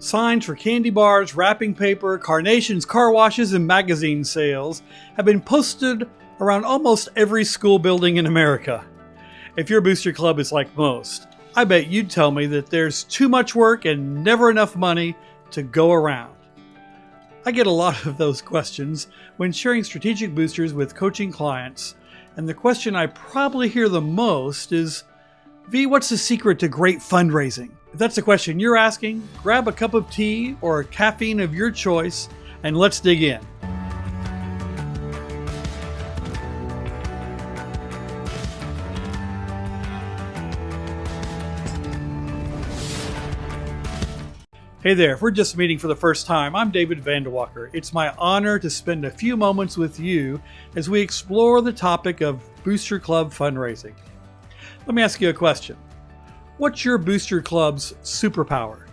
Signs for candy bars, wrapping paper, carnations, car washes, and magazine sales have been posted around almost every school building in America. If your booster club is like most, I bet you'd tell me that there's too much work and never enough money to go around. I get a lot of those questions when sharing strategic boosters with coaching clients, and the question I probably hear the most is, V, what's the secret to great fundraising? If that's the question you're asking, grab a cup of tea or caffeine of your choice and let's dig in. Hey there, if we're just meeting for the first time, I'm David Vandewalker. It's my honor to spend a few moments with you as we explore the topic of Booster Club fundraising. Let me ask you a question. What's your booster club's superpower?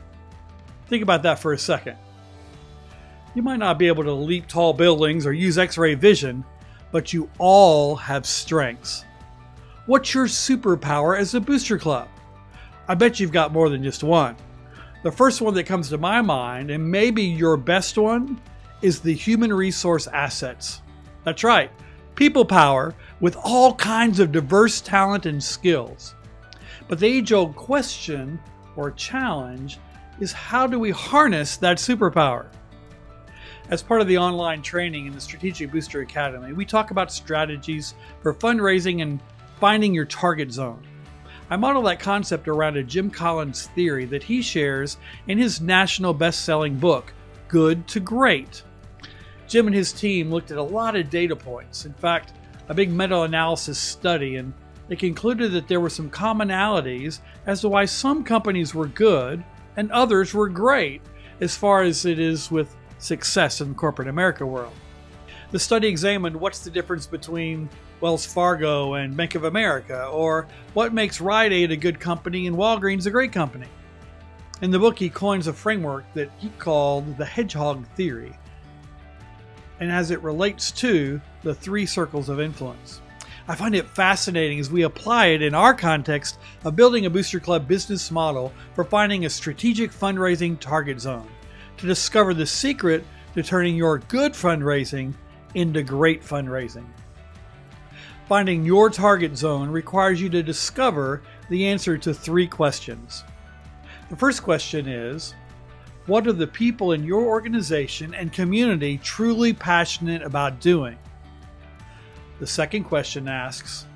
Think about that for a second. You might not be able to leap tall buildings or use X-ray vision, but you all have strengths. What's your superpower as a booster club? I bet you've got more than just one. The first one that comes to my mind, and maybe your best one, is the human resource assets. That's right, people power with all kinds of diverse talent and skills. But the age-old question or challenge is, how do we harness that superpower? As part of the online training in the Strategic Booster Academy, we talk about strategies for fundraising and finding your target zone. I model that concept around a Jim Collins theory that he shares in his national best-selling book, Good to Great. Jim and his team looked at a lot of data points. In fact, a big meta-analysis study, and they concluded that there were some commonalities as to why some companies were good and others were great as far as it is with success in the corporate America world. The study examined what's the difference between Wells Fargo and Bank of America, or what makes Rite Aid a good company and Walgreens a great company. In the book, he coins a framework that he called the Hedgehog Theory, and as it relates to the 3 circles of influence. I find it fascinating as we apply it in our context of building a booster club business model for finding a strategic fundraising target zone to discover the secret to turning your good fundraising into great fundraising. Finding your target zone requires you to discover the answer to 3 questions. The first question is, what are the people in your organization and community truly passionate about doing? The second question asks,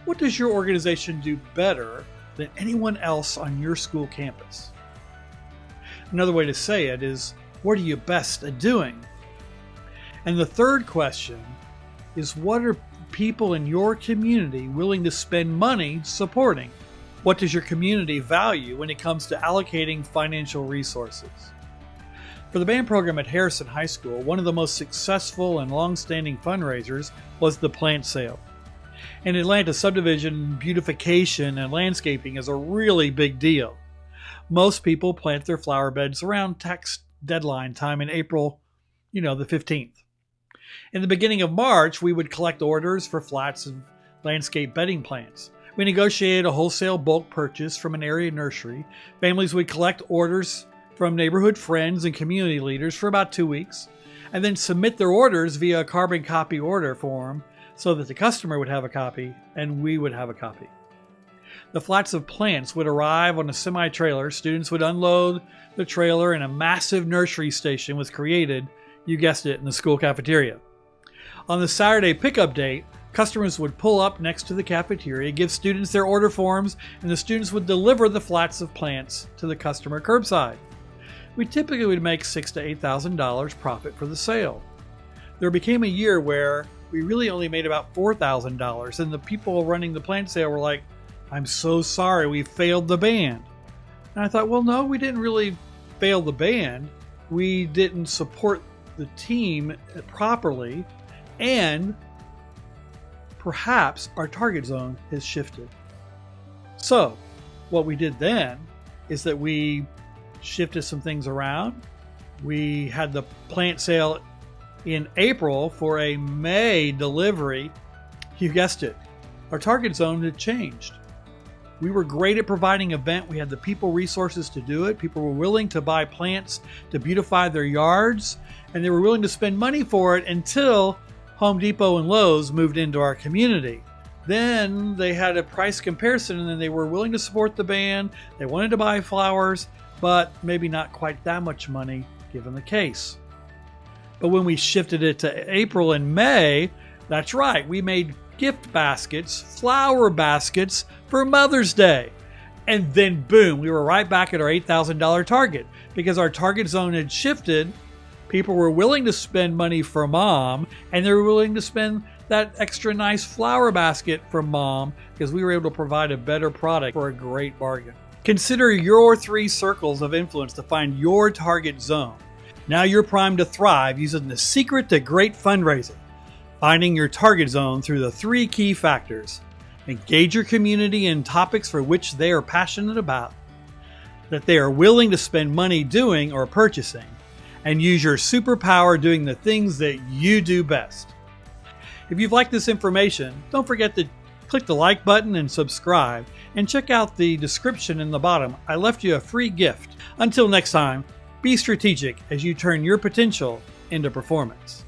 what does your organization do better than anyone else on your school campus? Another way to say it is, what are you best at doing? And the third question is, what are people in your community willing to spend money supporting? What does your community value when it comes to allocating financial resources? For the band program at Harrison High School, one of the most successful and long-standing fundraisers was the plant sale. In Atlanta, subdivision, beautification, and landscaping is a really big deal. Most people plant their flower beds around tax deadline time in April, the 15th. In the beginning of March, we would collect orders for flats of landscape bedding plants. We negotiated a wholesale bulk purchase from an area nursery. Families would collect orders from neighborhood friends and community leaders for about 2 weeks, and then submit their orders via a carbon copy order form so that the customer would have a copy and we would have a copy. The flats of plants would arrive on a semi-trailer. Students would unload the trailer, and a massive nursery station was created, you guessed it, in the school cafeteria. On the Saturday pickup date, customers would pull up next to the cafeteria, give students their order forms, and the students would deliver the flats of plants to the customer curbside. We typically would make $6,000 to $8,000 profit for the sale. There became a year where we really only made about $4,000, and the people running the plant sale were like, "I'm so sorry, we failed the band." And I thought, well, no, we didn't really fail the band. We didn't support the team properly, and perhaps our target zone has shifted. So what we did then is that we shifted some things around. We had the plant sale in April for a May delivery. You guessed it, our target zone had changed. We were great at providing event. We had the people resources to do it. People were willing to buy plants to beautify their yards, and they were willing to spend money for it until Home Depot and Lowe's moved into our community. Then they had a price comparison, and then they were willing to support the band. They wanted to buy flowers, but maybe not quite that much money given the case. But when we shifted it to April and May, that's right, we made gift baskets, flower baskets for Mother's Day. And then boom, we were right back at our $8,000 target because our target zone had shifted. People were willing to spend money for mom, and they were willing to spend that extra nice flower basket for mom because we were able to provide a better product for a great bargain. Consider your 3 circles of influence to find your target zone. Now you're primed to thrive using the secret to great fundraising. Finding your target zone through the 3 key factors. Engage your community in topics for which they are passionate about, that they are willing to spend money doing or purchasing, and use your superpower doing the things that you do best. If you've liked this information, don't forget to click the like button and subscribe, and check out the description in the bottom. I left you a free gift. Until next time, be strategic as you turn your potential into performance.